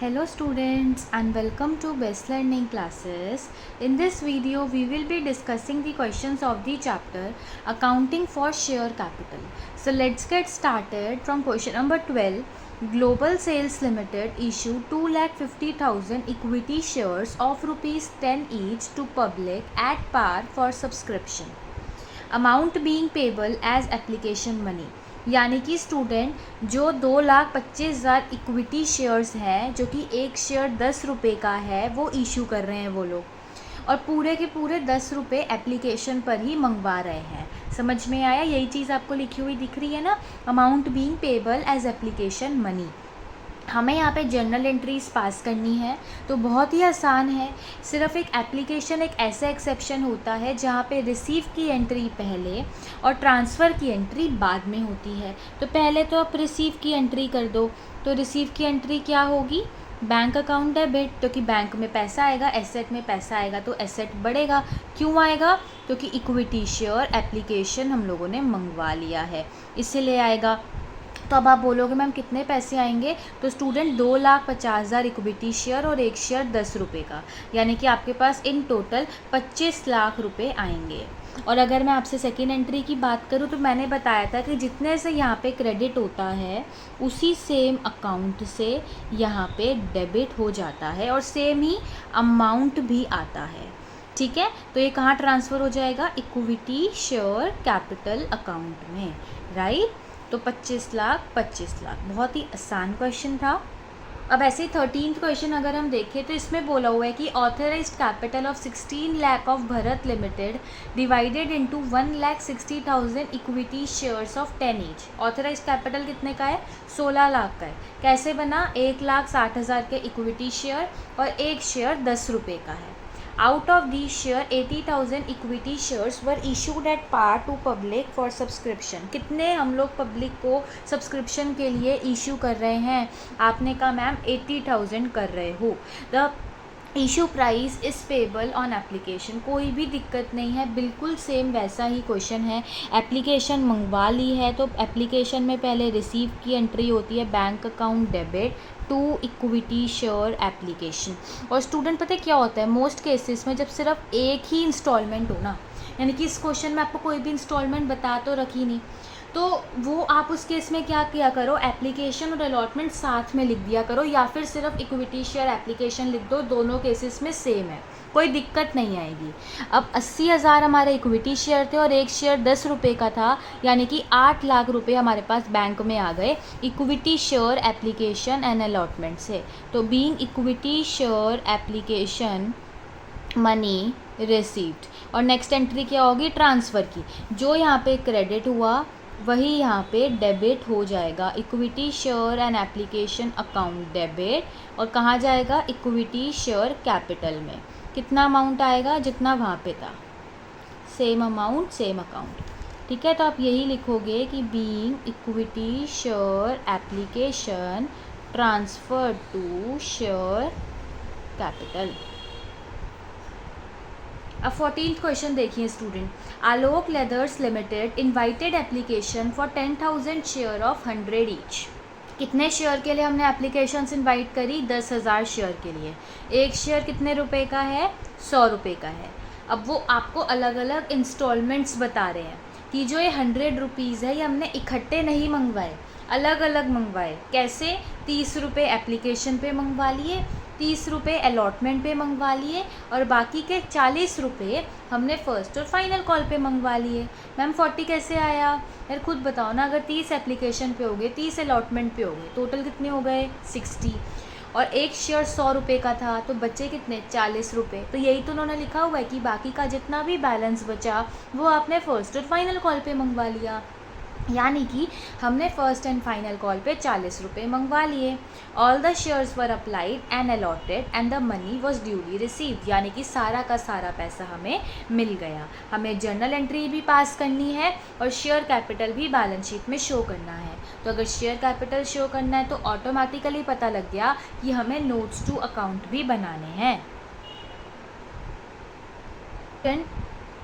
Hello students and welcome to Best Learning Classes. In this video we will be discussing the questions of the chapter Accounting for Share Capital. So let's get started from question number 12. Global Sales Limited issued 2,50,000 equity shares of rupees 10 each to public at par for subscription. Amount being payable as application money. यानी कि student जो 2,25,000 equity shares हैं जो कि एक share 10 रुपये का है वो इशू कर रहे हैं वो लोग और पूरे के पूरे 10 रुपये एप्लीकेशन पर ही मंगवा रहे हैं। समझ में आया? यही चीज़ आपको लिखी हुई दिख रही है ना, amount being payable as application money. हमें यहाँ पे जर्नल एंट्रीज पास करनी है तो बहुत ही आसान है। सिर्फ एक एप्लीकेशन एक ऐसा एक्सेप्शन होता है जहाँ पे रिसीव की एंट्री पहले और ट्रांसफ़र की एंट्री बाद में होती है। तो पहले तो आप रिसीव की एंट्री कर दो। तो रिसीव की एंट्री क्या होगी? बैंक अकाउंट डेबिट, क्योंकि बैंक में पैसा आएगा, एसेट में पैसा आएगा तो एसेट बढ़ेगा। क्यों आएगा? क्योंकि इक्विटी शेयर एप्लीकेशन हम लोगों ने मंगवा लिया है, इसलिए आएगा। तो अब आप बोलोगे मैम कितने पैसे आएंगे? तो स्टूडेंट 2,50,000 इक्विटी शेयर और एक शेयर 10 रुपये का, यानी कि आपके पास इन टोटल 25 लाख रुपए आएंगे। और अगर मैं आपसे सेकेंड एंट्री की बात करूं तो मैंने बताया था कि जितने से यहाँ पे क्रेडिट होता है उसी सेम अकाउंट से यहाँ पे डेबिट हो जाता है और सेम ही अमाउंट भी आता है। ठीक है, तो ये कहाँ ट्रांसफ़र हो जाएगा? इक्विटी शेयर कैपिटल अकाउंट में, राइट। तो 25 लाख 25 लाख, बहुत ही आसान क्वेश्चन था। अब ऐसे ही 13th क्वेश्चन अगर हम देखें तो इसमें बोला हुआ है कि authorised capital of 16 lakh of Bharat limited divided into 1,60,000 equity shares of 10 each. Authorised capital कितने का है? 16 लाख का है। कैसे बना? 1,60,000 के इक्विटी शेयर और एक शेयर 10 रुपये का है। Out of these share 80,000 equity shares were issued at par to public for subscription. कितने हम लोग पब्लिक को सब्सक्रिप्शन के लिए इशू कर रहे हैं? आपने कहा मैम 80,000 कर रहे हो। The issue price is payable on application. कोई भी दिक्कत नहीं है, बिल्कुल सेम वैसा ही क्वेश्चन है। एप्लीकेशन मंगवा ली है तो एप्लीकेशन में पहले रिसीव की एंट्री होती है, bank account debit to equity share application. और स्टूडेंट पता है क्या होता है मोस्ट केसेस में, जब सिर्फ एक ही इंस्टॉलमेंट हो ना, यानी कि इस क्वेश्चन में आपको कोई भी इंस्टॉलमेंट बता तो रखी नहीं, तो वो आप उस केस में क्या किया करो, एप्लीकेशन और अलॉटमेंट साथ में लिख दिया करो, या फिर सिर्फ इक्विटी शेयर एप्लीकेशन लिख दो। दोनों केसेस में सेम है, कोई दिक्कत नहीं आएगी। अब 80,000 हमारे इक्विटी शेयर थे और एक शेयर 10 रुपये का था, यानी कि 8 लाख रुपए हमारे पास बैंक में आ गए equity share application and allotment से। तो being equity share application money received. और नेक्स्ट एंट्री क्या होगी? ट्रांसफ़र की। जो यहाँ पे क्रेडिट हुआ वही यहाँ पे डेबिट हो जाएगा। Equity share and application account debit, और कहाँ जाएगा? इक्विटी शेयर कैपिटल में। कितना अमाउंट आएगा? जितना वहाँ पे था, सेम अमाउंट सेम अकाउंट। ठीक है, तो आप यही लिखोगे कि being equity share application transfer to share capital. अब 14th क्वेश्चन देखिए student. Alok Leathers Limited invited application for 10,000 share of 100 each. कितने शेयर के लिए हमने एप्लीकेशंस इनवाइट करी? 10,000 शेयर के लिए। एक शेयर कितने रुपए का है? 100 रुपये का है। अब वो आपको अलग अलग इंस्टॉलमेंट्स बता रहे हैं कि जो ये 100 रुपीज़ है ये हमने इकट्ठे नहीं मंगवाए, अलग अलग मंगवाए। कैसे? 30 रुपये एप्लीकेशन पे मंगवा लिए, 30 रुपये अलॉटमेंट पे मंगवा लिए और बाकी के 40 रुपये हमने फर्स्ट और फाइनल कॉल पे मंगवा लिए। मैम 40 कैसे आया? यार खुद बताओ ना, अगर 30 एप्लीकेशन पे हो गए, 30 अलॉटमेंट पे हो गए, टोटल कितने हो गए? 60। और एक शेयर 100 रुपये का था तो बचे कितने? 40 रुपये। तो यही तो उन्होंने लिखा हुआ है कि बाकी का जितना भी बैलेंस बचा वो आपने फर्स्ट और फाइनल कॉल पे मंगवा लिया, यानी कि हमने फर्स्ट एंड फाइनल कॉल पे 40 रुपये मंगवा लिए। All the shares were applied and allotted and the money was duly received, यानी कि सारा का सारा पैसा हमें मिल गया। हमें जर्नल एंट्री भी पास करनी है और शेयर कैपिटल भी बैलेंस शीट में शो करना है। तो अगर शेयर कैपिटल शो करना है तो ऑटोमेटिकली पता लग गया कि हमें नोट्स टू अकाउंट भी बनाने हैं।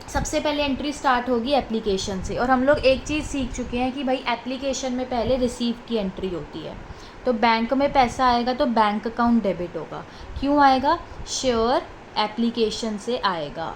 सबसे पहले एंट्री स्टार्ट होगी एप्लीकेशन से, और हम लोग एक चीज़ सीख चुके हैं कि भाई एप्लीकेशन में पहले रिसीव की एंट्री होती है। तो बैंक में पैसा आएगा तो बैंक अकाउंट डेबिट होगा। क्यों आएगा? शेयर एप्लीकेशन से आएगा।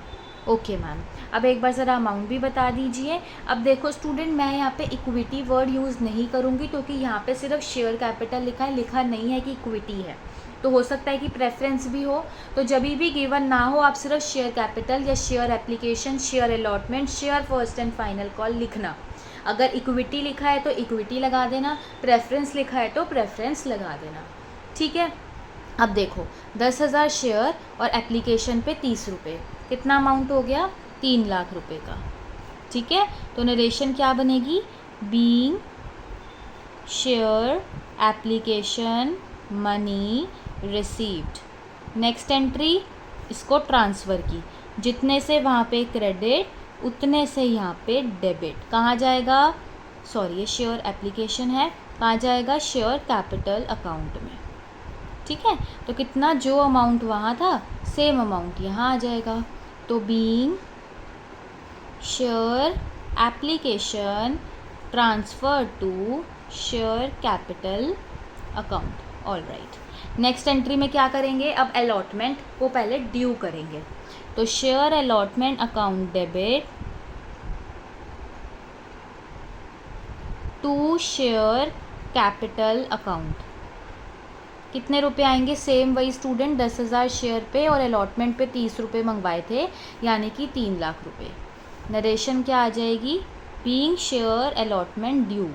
ओके मैम, अब एक बार ज़रा अमाउंट भी बता दीजिए। अब देखो स्टूडेंट, मैं यहाँ पे इक्विटी वर्ड यूज़ नहीं करूँगी क्योंकि यहाँ पे सिर्फ शेयर कैपिटल लिखा है, लिखा नहीं है कि इक्विटी है। तो हो सकता है कि प्रेफरेंस भी हो, तो जब भी गिवन ना हो आप सिर्फ शेयर कैपिटल या share application, share allotment, share first and final call लिखना। अगर इक्विटी लिखा है तो इक्विटी लगा देना, प्रेफरेंस लिखा है तो प्रेफरेंस लगा देना। ठीक है, अब देखो 10,000 शेयर और एप्लीकेशन पे 30 रुपये, कितना अमाउंट हो गया? 3 लाख रुपए का। ठीक है, तो नरेशन क्या बनेगी? Being share application money received. Next entry, इसको ट्रांसफ़र की, जितने से वहाँ पे क्रेडिट उतने से यहाँ पे डेबिट। कहाँ जाएगा? सॉरी, ये शेयर एप्लीकेशन है, कहाँ जाएगा? शेयर कैपिटल अकाउंट में। ठीक है, तो कितना जो अमाउंट वहाँ था सेम अमाउंट यहाँ आ जाएगा। तो being share application transfer to share capital account. All right, next entry में क्या करेंगे? अब अलॉटमेंट को पहले ड्यू करेंगे। तो share allotment account debit to share capital account. कितने रुपए आएंगे? सेम वही स्टूडेंट, 10,000 शेयर पे और अलॉटमेंट पे 30 रुपये मंगवाए थे, यानी कि 3 लाख रुपए। नरेशन क्या आ जाएगी? Being share allotment due.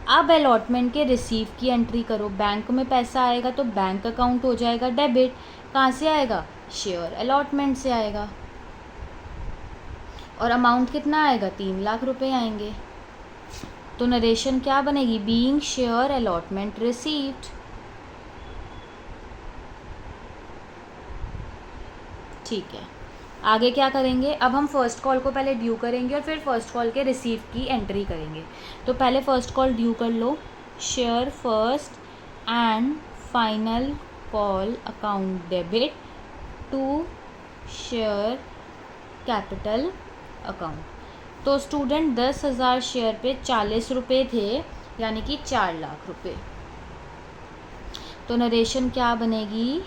अब अलॉटमेंट के रिसीव की एंट्री करो। बैंक में पैसा आएगा तो बैंक अकाउंट हो जाएगा डेबिट। कहाँ से आएगा? शेयर अलॉटमेंट से आएगा। और अमाउंट कितना आएगा? 3 लाख रुपए आएंगे। तो नरेशन क्या बनेगी? Being share allotment received. ठीक है, आगे क्या करेंगे? अब हम फर्स्ट कॉल को पहले ड्यू करेंगे और फिर फर्स्ट कॉल के रिसीव की एंट्री करेंगे। तो पहले फर्स्ट कॉल ड्यू कर लो। Share first and final call account debit to share capital account. तो स्टूडेंट 10,000 शेयर पे 40 रुपये थे, यानी कि 4 लाख रुपए। तो नरेशन क्या बनेगी?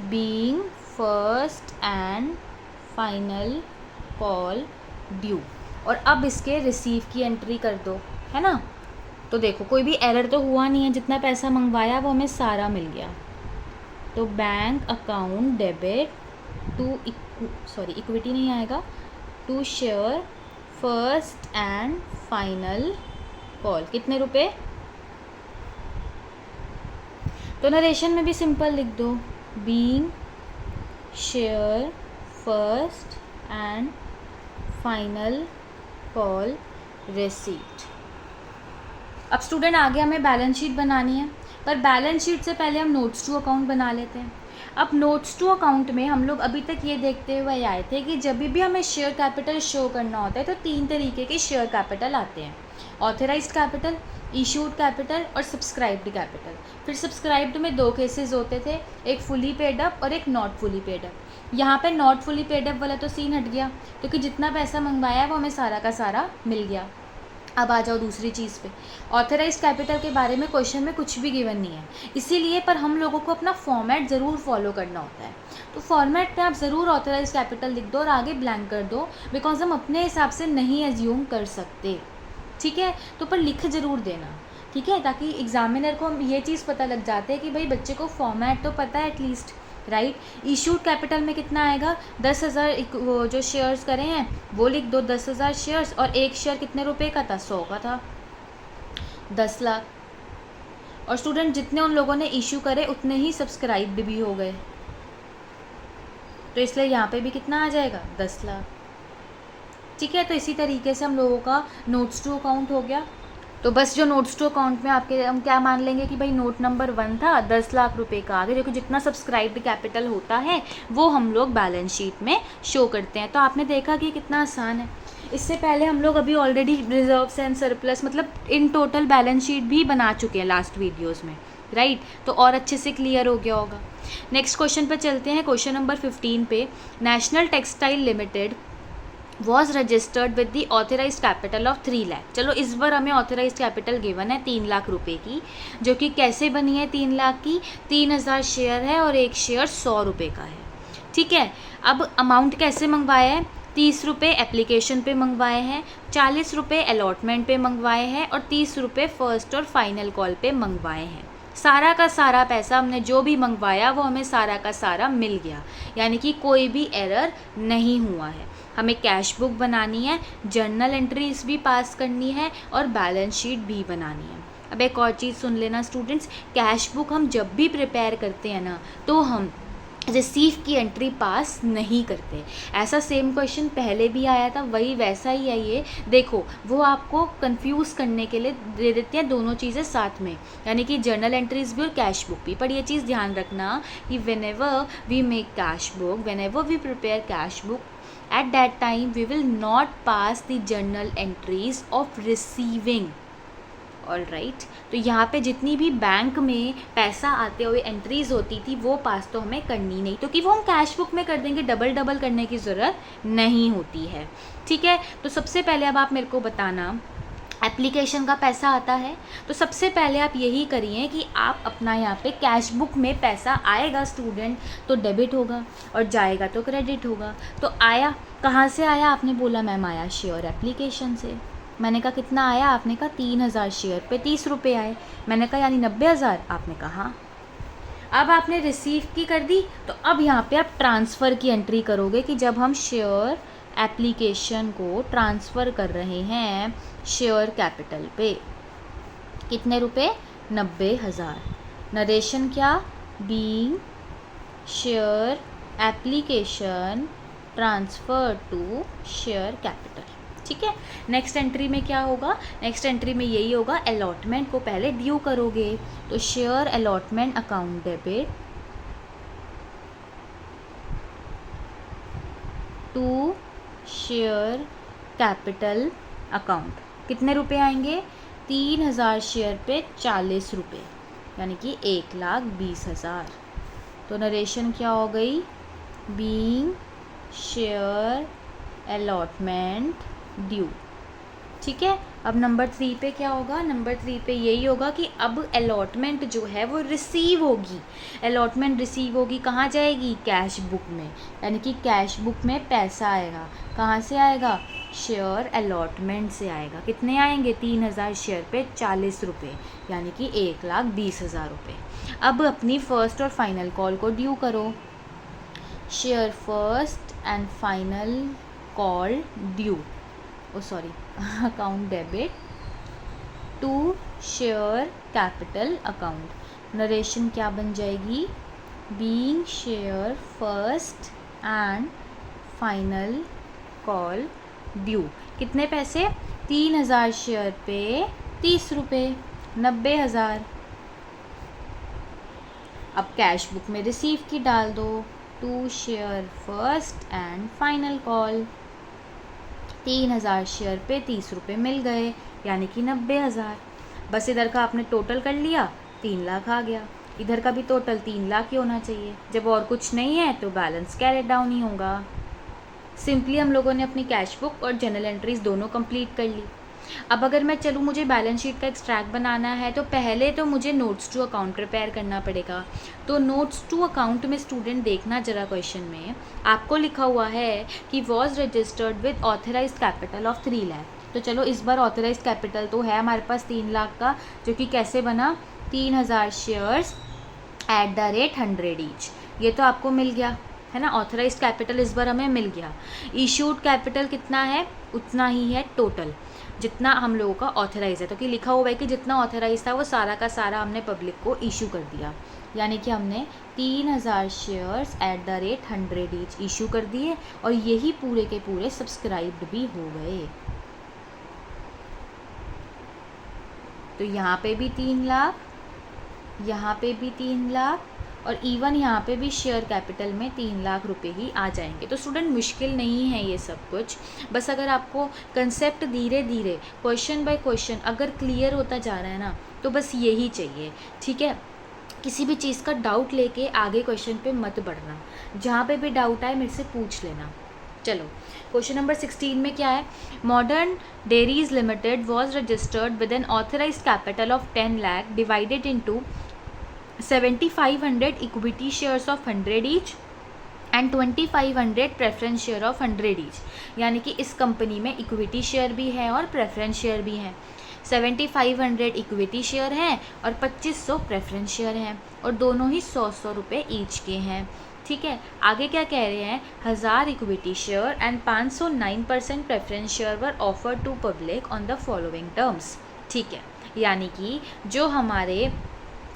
Being first and final call due. और अब इसके रिसीव की एंट्री कर दो, है ना। तो देखो कोई भी एरर तो हुआ नहीं है, जितना पैसा मंगवाया वो हमें सारा मिल गया। तो bank account debit to equity नहीं आएगा, to share first and final call. कितने रुपए? तो नरेशन में भी सिंपल लिख दो, being share first and final call received. अब स्टूडेंट आगे हमें बैलेंस शीट बनानी है, पर बैलेंस शीट से पहले हम नोट्स टू अकाउंट बना लेते हैं। अब नोट्स टू अकाउंट में हम लोग अभी तक ये देखते हुए आए थे कि जब भी हमें शेयर कैपिटल शो करना होता है तो 3 तरीके के शेयर कैपिटल आते हैं, ऑथराइज्ड कैपिटल, इशूड कैपिटल और सब्सक्राइब्ड कैपिटल। फिर सब्सक्राइब्ड में 2 केसेस होते थे, एक फुली पेड अप और एक नॉट फुली पेड अप। यहाँ पे नॉट फुली पेड अप वाला तो सीन हट गया, क्योंकि जितना पैसा मंगवाया है वो हमें सारा का सारा मिल गया। अब आ जाओ दूसरी चीज़ पे, ऑथराइज्ड कैपिटल के बारे में क्वेश्चन में कुछ भी गिवन नहीं है, इसीलिए पर हम लोगों को अपना फॉर्मेट ज़रूर फॉलो करना होता है। तो फॉर्मेट में आप ज़रूर ऑथराइज्ड कैपिटल लिख दो और आगे ब्लैंक कर दो, बिकॉज हम अपने हिसाब से नहीं एज्यूम कर सकते, ठीक है। तो पर लिख ज़रूर देना, ठीक है, ताकि एग्जामिनर को ये चीज़ पता लग जाते हैं कि भाई बच्चे को फॉर्मेट तो पता है एटलीस्ट, राइट। इशूड कैपिटल में कितना आएगा? 10,000 वो जो शेयर्स करे हैं वो लिख दो, 10,000 शेयर्स, और एक शेयर कितने रुपए का था? 100 का था, 10 लाख। और स्टूडेंट जितने उन लोगों ने इशू करे उतने ही सब्सक्राइब्ड भी हो गए, तो इसलिए यहाँ पे भी कितना आ जाएगा? 10 लाख, ठीक है। तो इसी तरीके से हम लोगों का नोट्स टू अकाउंट हो गया। तो बस जो नोट्स टू अकाउंट में आपके हम क्या मान लेंगे कि भाई नोट नंबर 1 था, 10 लाख रुपए का आगे, क्योंकि जितना सब्सक्राइब्ड कैपिटल होता है वो हम लोग बैलेंस शीट में शो करते हैं। तो आपने देखा कि कितना आसान है। इससे पहले हम लोग अभी ऑलरेडी रिजर्व्स एंड सरप्लस मतलब इन टोटल बैलेंस शीट भी बना चुके हैं लास्ट वीडियोज़ में, राइट। तो और अच्छे से क्लियर हो गया होगा। नेक्स्ट क्वेश्चन पर चलते हैं, क्वेश्चन नंबर 15 पे। National Textile Limited was registered with the authorise capital of 3 lakh. चलो इस बार हमें ऑथराइज कैपिटल गिवन है 3 लाख रुपए की, जो कि कैसे बनी है 3 लाख की, 3000 शेयर है और एक शेयर 100 रुपये का है। ठीक है, अब अमाउंट कैसे मंगवाया है, 30 रुपये एप्लीकेशन पे मंगवाए हैं, 40 रुपये अलॉटमेंट पे मंगवाए हैं और 30 रुपये फर्स्ट और फाइनल कॉल पे मंगवाए हैं। सारा का सारा पैसा हमने जो भी मंगवाया वो हमें सारा का सारा मिल गया, यानी कि कोई भी एरर नहीं हुआ है। हमें कैश बुक बनानी है, जर्नल एंट्रीज भी पास करनी है और बैलेंस शीट भी बनानी है। अब एक और चीज़ सुन लेना स्टूडेंट्स, कैश बुक हम जब भी प्रिपेयर करते हैं ना तो हम रिसीव की एंट्री पास नहीं करते। ऐसा सेम क्वेश्चन पहले भी आया था, वही वैसा ही है ये। देखो वो आपको कंफ्यूज करने के लिए दे देते हैं दोनों चीज़ें साथ में, यानी कि जर्नल एंट्रीज भी और कैश बुक भी। पर ये चीज़ ध्यान रखना कि whenever we make cash book, whenever we prepare cash book, at that time we will not pass the journal entries of receiving। All right, तो यहाँ पे जितनी भी बैंक में पैसा आते हुए एंट्रीज होती थी वो पास तो हमें करनी नहीं, क्योंकि वो हम कैश बुक में कर देंगे, डबल डबल करने की ज़रूरत नहीं होती है। ठीक है, तो सबसे पहले अब आप मेरे को बताना, एप्लीकेशन का पैसा आता है तो सबसे पहले आप यही करिए कि आप अपना यहाँ पे कैश बुक में पैसा आएगा स्टूडेंट तो डेबिट होगा और जाएगा तो क्रेडिट होगा। तो आया कहाँ से आया, आपने बोला मैम आया शेयर एप्लीकेशन से। मैंने कहा कितना आया, आपने कहा 3000 शेयर पे 30 रुपये आए। मैंने कहा यानी 90,000, आपने कहा हाँ। अब आपने रिसीव की कर दी, तो अब यहाँ पे आप ट्रांसफ़र की एंट्री करोगे कि जब हम शेयर एप्लीकेशन को ट्रांसफ़र कर रहे हैं शेयर कैपिटल पे, कितने रुपए, 90,000। नरेशन क्या, being share application transfer to share capital. ठीक है, नेक्स्ट एंट्री में क्या होगा, नेक्स्ट एंट्री में यही होगा, अलॉटमेंट को पहले ड्यू करोगे, तो share allotment account debit to share capital account. कितने रुपए आएंगे, 3000 शेयर पे 40 रुपये, यानी कि 1,20,000। तो नरेशन क्या हो गई, बीइंग शेयर अलॉटमेंट ड्यू। ठीक है, अब नंबर 3 पे क्या होगा, नंबर 3 पे यही होगा कि अब अलॉटमेंट जो है वो रिसीव होगी। अलॉटमेंट रिसीव होगी, कहाँ जाएगी, कैश बुक में, यानी कि कैश बुक में पैसा आएगा। कहाँ से आएगा, शेयर अलॉटमेंट से आएगा। कितने आएंगे, 3000 शेयर पे 40 रुपये, यानी कि 1,20,000 रुपये। अब अपनी फर्स्ट और फाइनल कॉल को ड्यू करो, share first and final call due, sorry account debit to share capital account. Narration क्या बन जाएगी, being share first and final call due. कितने पैसे, 3000 शेयर पे 30 रुपये, 90,000। अब कैश बुक में रिसीव की डाल दो, to share first and final call. 3000 share पे 30 रुपये मिल गए, यानी कि 90,000। बस इधर का आपने टोटल कर लिया, 3 लाख आ गया। इधर का भी टोटल 3 लाख ही होना चाहिए। जब और कुछ नहीं है तो बैलेंस कैरेट डाउन ही होगा। सिंपली हम लोगों ने अपनी कैश बुक और जनरल एंट्रीज दोनों कंप्लीट कर ली। अब अगर मैं चलूँ, मुझे बैलेंस शीट का एक्सट्रैक्ट बनाना है तो पहले तो मुझे नोट्स टू अकाउंट प्रिपेयर करना पड़ेगा। तो नोट्स टू अकाउंट में स्टूडेंट देखना जरा, क्वेश्चन में आपको लिखा हुआ है कि was registered with authorise capital of 3 lakh. तो चलो इस बार ऑथराइज कैपिटल तो है हमारे पास 3 लाख का, जो कि कैसे बना, 3000 shares at the rate 100 each. ये तो आपको मिल गया है ना, ऑथराइज कैपिटल इस बार हमें मिल गया। इशूड कैपिटल कितना है, उतना ही है टोटल जितना हम लोगों का ऑथराइज है। तो कि लिखा हुआ है कि जितना ऑथराइज था वो सारा का सारा हमने पब्लिक को इशू कर दिया, यानी कि हमने 3000 shares at the rate 100 each issue कर दिए और यही पूरे के पूरे सब्सक्राइब्ड भी हो गए। तो यहाँ पे भी 3 लाख, यहाँ पे भी 3 लाख और इवन यहाँ पे भी शेयर कैपिटल में 3 लाख रुपए ही आ जाएंगे। तो स्टूडेंट मुश्किल नहीं है ये सब कुछ, बस अगर आपको कंसेप्ट धीरे धीरे क्वेश्चन बाय क्वेश्चन अगर क्लियर होता जा रहा है ना, तो बस यही चाहिए। ठीक है, किसी भी चीज़ का डाउट लेके आगे क्वेश्चन पे मत बढ़ना, जहाँ पे भी डाउट आए मेरे से पूछ लेना। चलो क्वेश्चन नंबर 16 में क्या है, modern dairies limited was registered with N authorised capital of 10 lakh divided into 7500 equity shares of 100 each and 2500 preference share of 100 each. यानी कि इस कंपनी में इक्विटी शेयर भी है और प्रेफरेंस शेयर भी हैं। 7500 इक्विटी शेयर हैं और 2500 प्रेफरेंस शेयर हैं और दोनों ही 100 रुपये ईच के हैं। ठीक है, आगे क्या कह रहे हैं, 1000 equity share and 509% preference share were offered to public on the following terms. ठीक है, यानी कि जो हमारे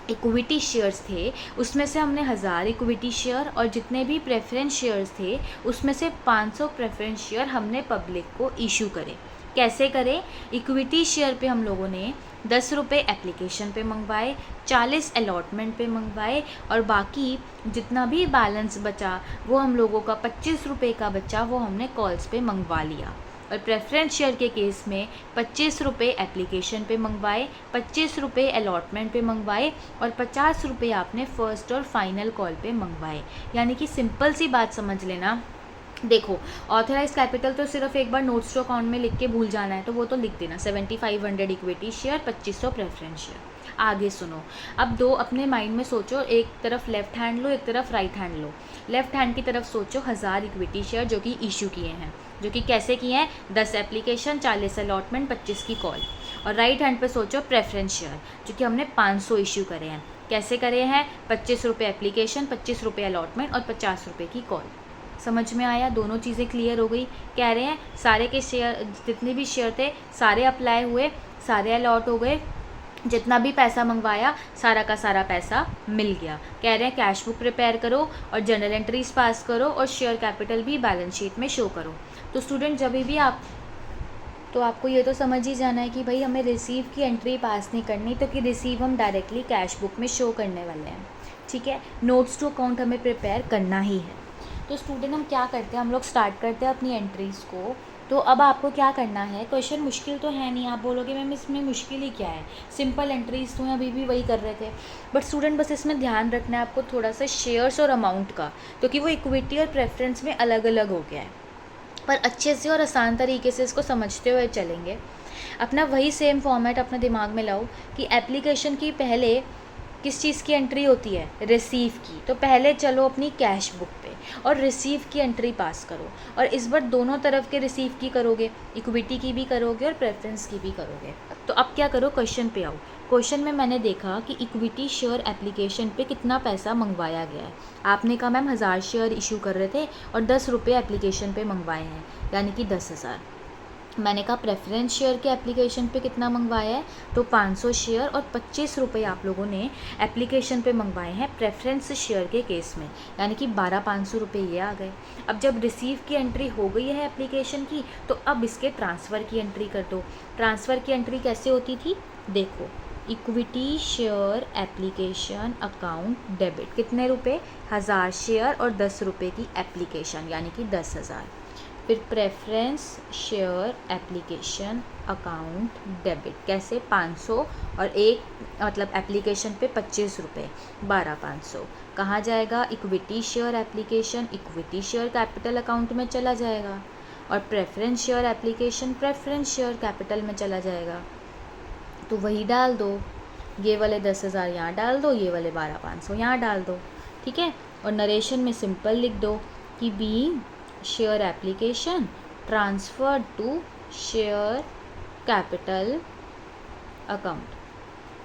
इक्विटी शेयर्स थे उसमें से हमने 1000 इक्विटी शेयर और जितने भी प्रेफरेंस शेयर्स थे उसमें से 500 प्रेफरेंस शेयर हमने पब्लिक को इशू करे। कैसे करें, इक्विटी शेयर पे हम लोगों ने 10 रुपये एप्लीकेशन पे मंगवाए, 40 अलॉटमेंट पे मंगवाए और बाकी जितना भी बैलेंस बचा वो हम लोगों का 25 रुपये का बचा वो हमने कॉल्स पे मंगवा लिया। और प्रेफरेंस शेयर के केस में 25 रुपये एप्लीकेशन पे मंगवाए, 25 रुपये अलॉटमेंट पे मंगवाए और 50 रुपये आपने फर्स्ट और फाइनल कॉल पे मंगवाए। यानी कि सिंपल सी बात समझ लेना, देखो ऑथराइज कैपिटल तो सिर्फ एक बार नोट्स टू अकाउंट में लिख के भूल जाना है तो वो तो लिख देना, 7500 इक्विटी शेयर, 2500 प्रेफरेंस शेयर। आगे सुनो, अब दो अपने माइंड में सोचो, एक तरफ लेफ्ट हैंड लो एक तरफ राइट हैंड लो। लेफ्ट हैंड की तरफ सोचो 1000 इक्विटी शेयर जो कि इशू किए हैं, जो कि कैसे किए हैं, 10 एप्लीकेशन, 40 अलॉटमेंट, 25 की कॉल। और राइट हैंड पे सोचो प्रेफरेंस शेयर जो कि हमने 500 इशू करे हैं। कैसे करे हैं, 25 रुपये एप्लीकेशन, 25 रुपये अलॉटमेंट और 50 रुपये की कॉल। समझ में आया, दोनों चीज़ें क्लियर हो गई। कह रहे हैं सारे के शेयर, जितने भी शेयर थे सारे अप्लाई हुए, सारे अलॉट हो गए, जितना भी पैसा मंगवाया सारा का सारा पैसा मिल गया। कह रहे हैं कैश बुक प्रिपेयर करो और जर्नल एंट्रीज पास करो और शेयर कैपिटल भी बैलेंस शीट में शो करो। तो स्टूडेंट जब भी आपको ये तो समझ ही जाना है कि भाई हमें रिसीव की एंट्री पास नहीं करनी, तो कि रिसीव हम डायरेक्टली कैश बुक में शो करने वाले हैं। ठीक है, नोट्स टू अकाउंट हमें प्रिपेयर करना ही है। तो स्टूडेंट हम क्या करते हैं, हम लोग स्टार्ट करते हैं अपनी एंट्रीज़ को। तो अब आपको क्या करना है, क्वेश्चन मुश्किल तो है नहीं, आप बोलोगे मैम इसमें मुश्किल ही क्या है, सिंपल एंट्रीज तो अभी भी वही कर रहे थे। बट स्टूडेंट बस इसमें ध्यान रखना है आपको थोड़ा सा शेयर्स और अमाउंट का, क्योंकि वो इक्विटी और प्रेफरेंस में अलग अलग हो गया है। पर अच्छे से और आसान तरीके से इसको समझते हुए चलेंगे। अपना वही सेम फॉर्मेट अपने दिमाग में लाओ कि एप्लीकेशन की पहले किस चीज़ की एंट्री होती है, रिसीव की। तो पहले चलो अपनी कैश बुक पे और रिसीव की एंट्री पास करो, और इस बार दोनों तरफ के रिसीव की करोगे, इक्विटी की भी करोगे और प्रेफरेंस की भी करोगे। तो अब क्या करो, क्वेश्चन पे आओ। क्वेश्चन में मैंने देखा कि इक्विटी शेयर एप्लीकेशन पे कितना पैसा मंगवाया गया है। आपने कहा मैम 1000 शेयर इशू कर रहे थे और 10 रुपये एप्लीकेशन पे मंगवाए हैं, यानी कि 10,000। मैंने कहा प्रेफरेंस शेयर के एप्लीकेशन पे कितना मंगवाया है, तो 500 शेयर और 25 रुपये आप लोगों ने एप्लीकेशन पे मंगवाए हैं प्रेफरेंस शेयर के केस में, यानी कि 12,500 रुपये ये आ गए। अब जब रिसीव की एंट्री हो गई है एप्लीकेशन की, तो अब इसके ट्रांसफ़र की एंट्री कर दो। ट्रांसफ़र की एंट्री कैसे होती थी, देखो, equity share application account debit, कितने रुपए, 1000 शेयर और 10 रुपये की एप्लीकेशन, यानी कि 10,000। फिर preference share application account debit, कैसे, 500 और एक मतलब एप्लीकेशन पे 25 रुपये, 12,500। कहाँ जाएगा, equity share application equity share capital account में चला जाएगा, और preference share application preference share capital में चला जाएगा। तो वही डाल दो, ये वाले 10,000 यहाँ डाल दो, ये वाले 12,500 यहाँ डाल दो। ठीक है, और नरेशन में सिंपल लिख दो कि being share application transfer to share capital account.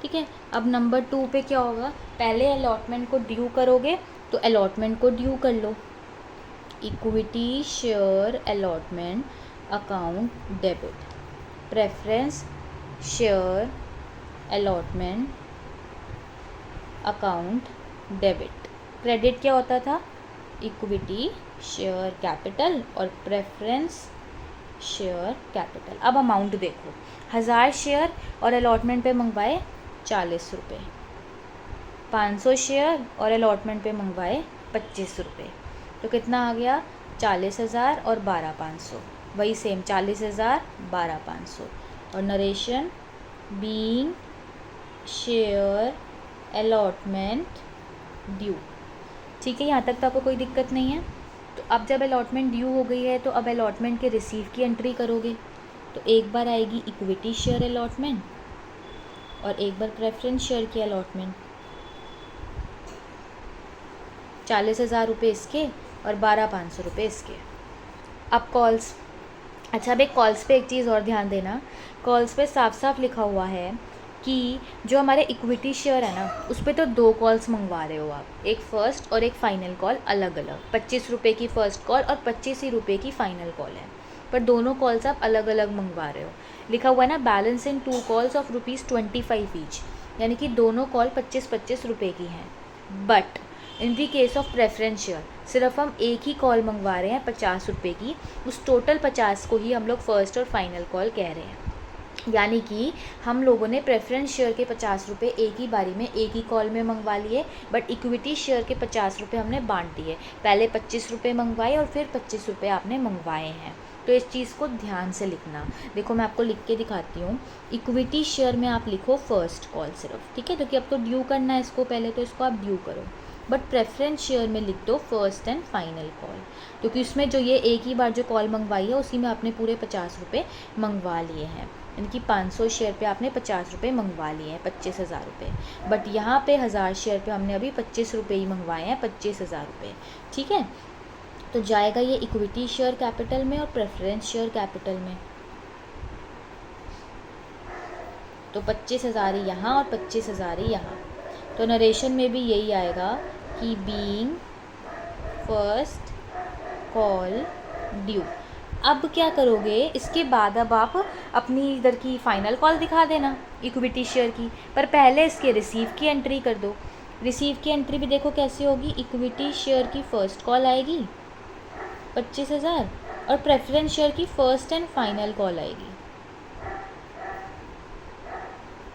ठीक है, अब नंबर 2 पे क्या होगा, पहले अलॉटमेंट को ड्यू करोगे तो अलॉटमेंट को ड्यू कर लो, equity share allotment account debit, preference share allotment account debit. Credit क्या होता था, इक्विटी शेयर कैपिटल और प्रेफरेंस शेयर कैपिटल। अब अमाउंट देखो, 1000 शेयर और अलॉटमेंट पे मंगवाए 40 रुपये, 500 शेयर और अलॉटमेंट पे मंगवाए 25 रुपये, तो कितना आ गया, 40,000 और 12,500, वही सेम 40,000 12,500। और narration being share allotment due. ठीक है, यहाँ तक तो आपको कोई दिक्कत नहीं है। तो अब जब अलॉटमेंट ड्यू हो गई है तो अब अलॉटमेंट के रिसीव की एंट्री करोगे। तो एक बार आएगी इक्विटी शेयर अलॉटमेंट और एक बार प्रेफरेंस शेयर की अलॉटमेंट। 40,000 रुपये इसके और 12,500 रुपये इसके। अब कॉल्स, अच्छा अब एक कॉल्स पे एक चीज़ और ध्यान देना, कॉल्स पे साफ साफ लिखा हुआ है कि जो हमारे इक्विटी शेयर है ना उस पर तो 2 कॉल्स मंगवा रहे हो आप, एक फ़र्स्ट और एक फ़ाइनल कॉल अलग अलग। 25 रुपये की फ़र्स्ट कॉल और 25 ही रुपये की फ़ाइनल कॉल है, पर दोनों कॉल्स आप अलग अलग मंगवा रहे हो। लिखा हुआ है ना balance in 2 calls of ₹25 each, यानी कि दोनों कॉल 25-25 रुपये की हैं। But in the case of preference share सिर्फ हम एक ही कॉल मंगवा रहे हैं 50 रुपये की, उस टोटल 50 को ही हम लोग फ़र्स्ट और फाइनल कॉल कह रहे हैं। यानी कि हम लोगों ने प्रेफरेंस शेयर के 50 रुपये एक ही बारी में एक ही कॉल में मंगवा लिए, बट इक्विटी शेयर के 50 रुपये हमने बांट दिए। पहले 25 रुपये मंगवाए और फिर 25 रुपये आपने मंगवाए हैं। तो इस चीज़ को ध्यान से लिखना। देखो मैं आपको लिख के दिखाती हूँ। इक्विटी शेयर में आप लिखो फ़र्स्ट कॉल सिर्फ, ठीक है, क्योंकि अब तो ड्यू करना है इसको पहले, तो इसको आप ड्यू करो। बट प्रेफरेंस शेयर में लिख दो फर्स्ट एंड फाइनल कॉल, क्योंकि उसमें जो ये एक ही बार जो कॉल मंगवाई है उसी में आपने पूरे 50 रुपये मंगवा लिए हैं। यानी कि 500 शेयर पे आपने 50 रुपये मंगवा लिए हैं, 25,000 रुपये। बट यहाँ पे 1000 शेयर पे हमने अभी 25 रुपये ही मंगवाए हैं, 25,000 रुपये, ठीक है। तो जाएगा ये इक्विटी शेयर कैपिटल में और प्रेफरेंस शेयर कैपिटल में। तो 25,000 ही यहाँ और 25,000 ही यहाँ। तो नरेशन में भी यही आएगा कि बीइंग फर्स्ट कॉल ड्यू। अब क्या करोगे, इसके बाद अब आप अपनी इधर की फ़ाइनल कॉल दिखा देना इक्विटी शेयर की, पर पहले इसके रिसीव की एंट्री कर दो। रिसीव की एंट्री भी देखो कैसे होगी, इक्विटी शेयर की फ़र्स्ट कॉल आएगी 25,000 और प्रेफरेंस शेयर की फ़र्स्ट एंड फाइनल कॉल आएगी,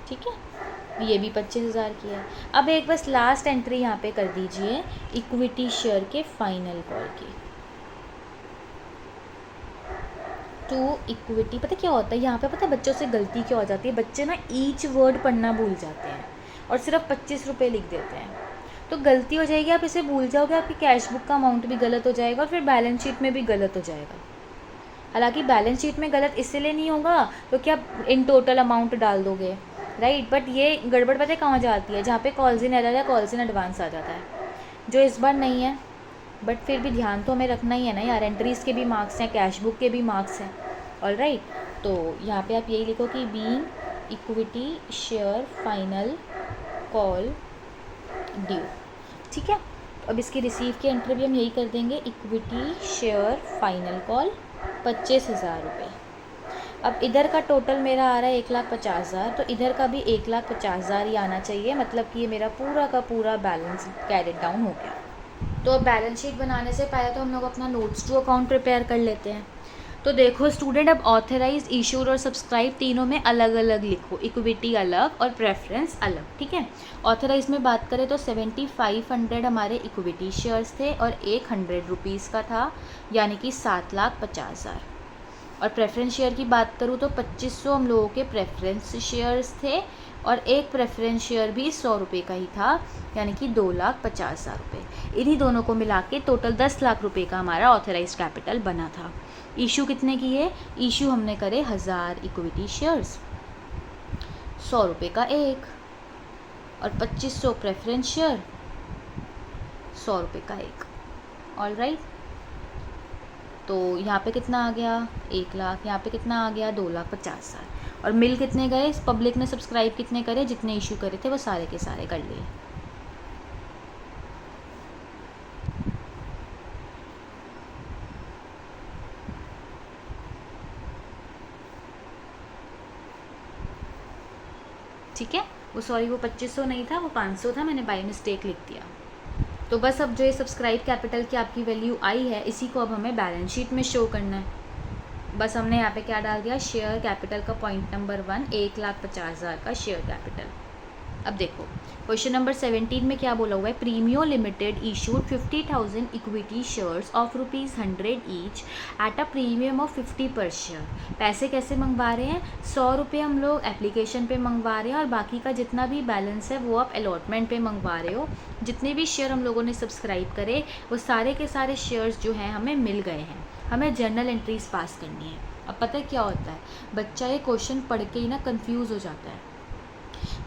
ठीक है। ये भी 25,000 की है। अब एक बस लास्ट एंट्री यहाँ पे कर दीजिए इक्विटी शेयर के फाइनल कॉल की। टू इक्विटी, पता क्या होता है यहाँ पे, पता है बच्चों से गलती क्या हो जाती है, बच्चे ना ईच वर्ड पढ़ना भूल जाते हैं और सिर्फ 25 रुपये लिख देते हैं। तो गलती हो जाएगी, आप इसे भूल जाओगे, आपकी कैश बुक का अमाउंट भी गलत हो जाएगा और फिर बैलेंस शीट में भी गलत हो जाएगा। हालांकि बैलेंस शीट में गलत इसलिए नहीं होगा क्योंकि आप इन टोटल अमाउंट डाल दोगे, राइट। बट ये गड़बड़ पता है कहाँ जाती है, जहाँ पे कॉल्स इन एरर या कॉल्स इन एडवांस आ जाता है, जो इस बार नहीं है। बट फिर भी ध्यान तो हमें रखना ही है ना यार, एंट्रीज़ के भी मार्क्स हैं, कैश बुक के भी मार्क्स हैं, ऑल राइट। तो यहाँ पे आप यही लिखो कि being equity share final call due, ठीक है। अब इसकी रिसीव की एंट्री भी हम यही कर देंगे, इक्विटी शेयर फाइनल कॉल 25,000 रुपये। अब इधर का टोटल मेरा आ रहा है 1,50,000, तो इधर का भी 1,50,000 ही आना चाहिए, मतलब कि ये मेरा पूरा का पूरा बैलेंस कैरेट डाउन हो गया। तो अब बैलेंस शीट बनाने से पहले तो हम लोग अपना नोट्स टू अकाउंट प्रिपेयर कर लेते हैं। तो देखो स्टूडेंट, अब ऑथराइज, इशूड और सब्सक्राइब तीनों में अलग अलग लिखो, इक्विटी अलग और प्रेफरेंस अलग, ठीक है। ऑथराइज में बात करें तो 7500 हमारे इक्विटी शेयर्स थे और 100 रुपीज़ का था, यानी कि 7,50,000। और प्रेफरेंस शेयर की बात करूँ तो 2500 हम लोगों के प्रेफरेंस शेयर्स थे और एक प्रेफरेंस शेयर भी 100 रुपये का ही था, यानी कि 2,50,000 रुपये। इन्हीं दोनों को मिला के टोटल 10 लाख रुपये का हमारा ऑथराइज कैपिटल बना था। इशू कितने की है, इशू हमने करे 1000 इक्विटी शेयर्स, 100 रुपये का एक, और 2500 प्रेफरेंस शेयर, 100 रुपये का एक, ऑल राइट। तो यहाँ पे कितना आ गया 1 लाख, यहाँ पे कितना आ गया 2,50,000। और मिल कितने गए, पब्लिक ने सब्सक्राइब कितने करे, जितने इशू करे थे वो सारे के सारे कर लिए। ठीक है, वो सॉरी वो 2500 नहीं था, वो 500 था, मैंने बाय मिस्टेक लिख दिया। तो बस अब जो ये सब्सक्राइब कैपिटल की आपकी वैल्यू आई है, इसी को अब हमें बैलेंस शीट में शो करना है। बस हमने यहाँ पे क्या डाल दिया, शेयर कैपिटल का पॉइंट नंबर 1, 1,50,000 का शेयर कैपिटल। अब देखो क्वेश्चन नंबर 17 में क्या बोला हुआ है, Premio limited issued 50,000 equity shares of ₹100 each at a premium of 50 पर शेयर। पैसे कैसे मंगवा रहे हैं, 100 रुपये हम लोग एप्लीकेशन पे मंगवा रहे हैं और बाकी का जितना भी बैलेंस है वो आप अलॉटमेंट पे मंगवा रहे हो। जितने भी शेयर हम लोगों ने सब्सक्राइब करे वो सारे के सारे शेयर्स जो हैं हमें मिल गए हैं, हमें जर्नल एंट्रीज पास करनी है। अब पता है क्या होता है, बच्चा ये क्वेश्चन पढ़ के ही ना कंफ्यूज हो जाता है।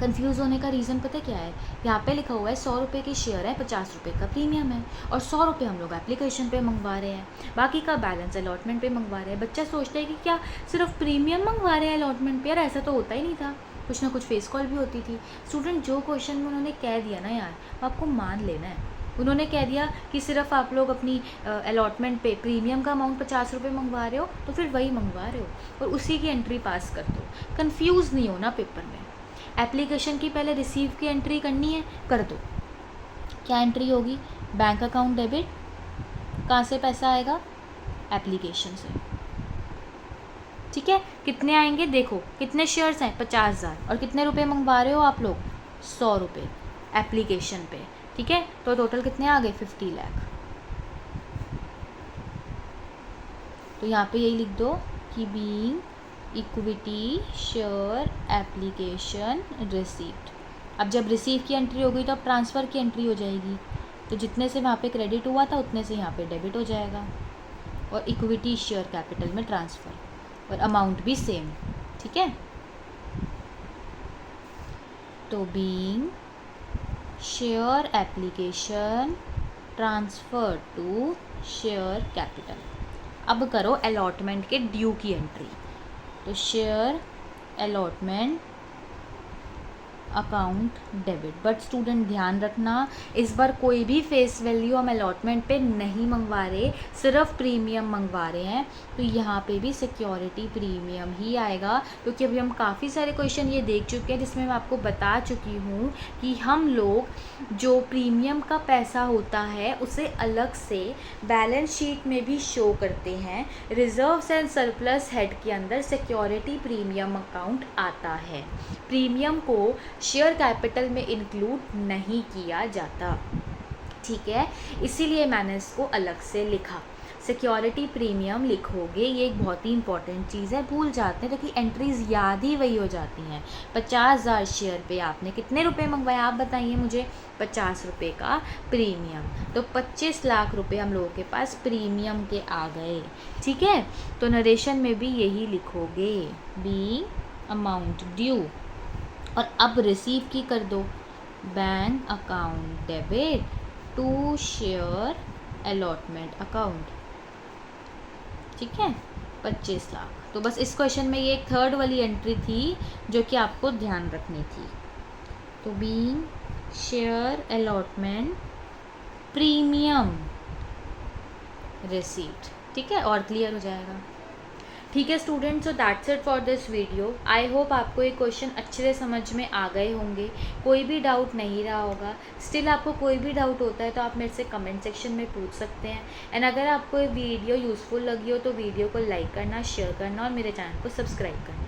कंफ्यूज होने का रीज़न पता क्या है, यहाँ पे लिखा हुआ है 100 रुपये की शेयर है, 50 रुपये का प्रीमियम है और 100 रुपये हम लोग एप्लीकेशन पे मंगवा रहे हैं, बाकी का बैलेंस अलॉटमेंट पे मंगवा रहे हैं। बच्चा सोचता है कि क्या सिर्फ प्रीमियम मंगवा रहे हैं अलॉटमेंट पे, यार ऐसा तो होता ही नहीं था, कुछ ना कुछ फेस कॉल भी होती थी। स्टूडेंट जो क्वेश्चन में उन्होंने कह दिया ना यार, आपको मान लेना है। उन्होंने कह दिया कि सिर्फ आप लोग अपनी अलॉटमेंट पे प्रीमियम का अमाउंट 50 रुपये मंगवा रहे हो तो फिर वही मंगवा रहे हो और उसी की एंट्री पास कर दो। कन्फ्यूज़ नहीं होना पेपर में। एप्लीकेशन की पहले रिसीव की एंट्री करनी है, कर दो। क्या एंट्री होगी, बैंक अकाउंट डेबिट, कहाँ से पैसा आएगा, एप्लीकेशन से। ठीक है, कितने आएंगे देखो, कितने शेयर्स हैं 50,000 और कितने रुपए मंगवा रहे हो आप लोग, 100 रुपये एप्लीकेशन पे। ठीक है, तो टोटल कितने आ गए, 50 लाख। तो यहाँ पे यही लिख दो कि being equity share application receipt. अब जब रिसीव की एंट्री हो गई तो अब ट्रांसफ़र की एंट्री हो जाएगी, तो जितने से वहाँ पे क्रेडिट हुआ था उतने से यहाँ पे डेबिट हो जाएगा और इक्विटी शेयर कैपिटल में ट्रांसफ़र और अमाउंट भी सेम। ठीक है, तो being share application transfer to share capital. अब करो अलॉटमेंट के ड्यू की एंट्री, तो share allotment account debit. But student ध्यान रखना, इस बार कोई भी फेस वैल्यू हम अलॉटमेंट पे नहीं मंगवा रहे, सिर्फ प्रीमियम मंगवा रहे हैं, तो यहाँ पे भी सिक्योरिटी प्रीमियम ही आएगा। क्योंकि अभी हम काफ़ी सारे क्वेश्चन ये देख चुके हैं जिसमें मैं आपको बता चुकी हूँ कि हम लोग जो प्रीमियम का पैसा होता है उसे अलग से बैलेंस शीट में भी शो करते हैं। रिजर्व्स एंड सरप्लस हेड के अंदर सिक्योरिटी प्रीमियम अकाउंट आता है। प्रीमियम को शेयर कैपिटल में इंक्लूड नहीं किया जाता। ठीक है, इसीलिए मैंने इसको अलग से लिखा। सिक्योरिटी प्रीमियम लिखोगे, ये एक बहुत ही इंपॉर्टेंट चीज़ है, भूल जाते हैं क्योंकि एंट्रीज याद ही वही हो जाती हैं। 50,000 शेयर पे आपने कितने रुपए मंगवाया, आप बताइए मुझे, 50 रुपये का प्रीमियम, तो 25 लाख रुपए हम लोगों के पास प्रीमियम के आ गए। ठीक है, तो नरेशन में भी यही लिखोगे, बी अमाउंट ड्यू, और अब रिसीव की कर दो, bank account debit to share allotment account. ठीक है, 25 लाख। तो बस इस क्वेश्चन में ये एक थर्ड वाली एंट्री थी जो कि आपको ध्यान रखनी थी। तो being share allotment premium receipt. ठीक है, और क्लियर हो जाएगा। ठीक है students, so that's it for this video. I hope आपको ये क्वेश्चन अच्छे से समझ में आ गए होंगे, कोई भी डाउट नहीं रहा होगा। स्टिल आपको कोई भी डाउट होता है तो आप मेरे से कमेंट सेक्शन में पूछ सकते हैं। एंड अगर आपको ये वीडियो यूज़फुल लगी हो तो वीडियो को लाइक करना, शेयर करना और मेरे चैनल को सब्सक्राइब करना।